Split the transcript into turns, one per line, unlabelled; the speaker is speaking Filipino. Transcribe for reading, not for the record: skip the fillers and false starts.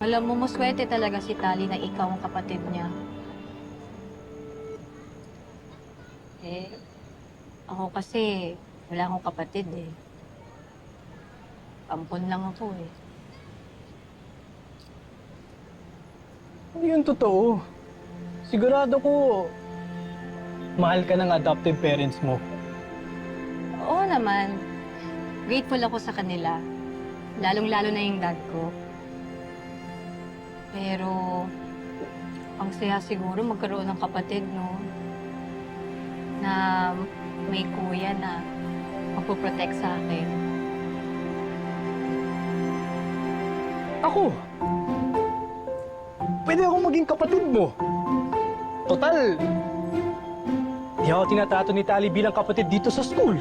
Alam mo, maswerte talaga si Tali na ikaw ang kapatid niya. Eh, ako kasi wala akong kapatid eh. Ampon lang ako eh.
Hindi yun totoo. Sigurado ko, mahal ka ng adoptive parents mo.
Oo naman, grateful ako sa kanila. Lalong-lalo na yung dad ko. Pero, ang saya siguro magkaroon ng kapatid, no? Na may kuya na magpoprotect sa akin.
Ako? Pwede akong maging kapatid mo. Total, di ako tinatrato ni Tali bilang kapatid dito sa school.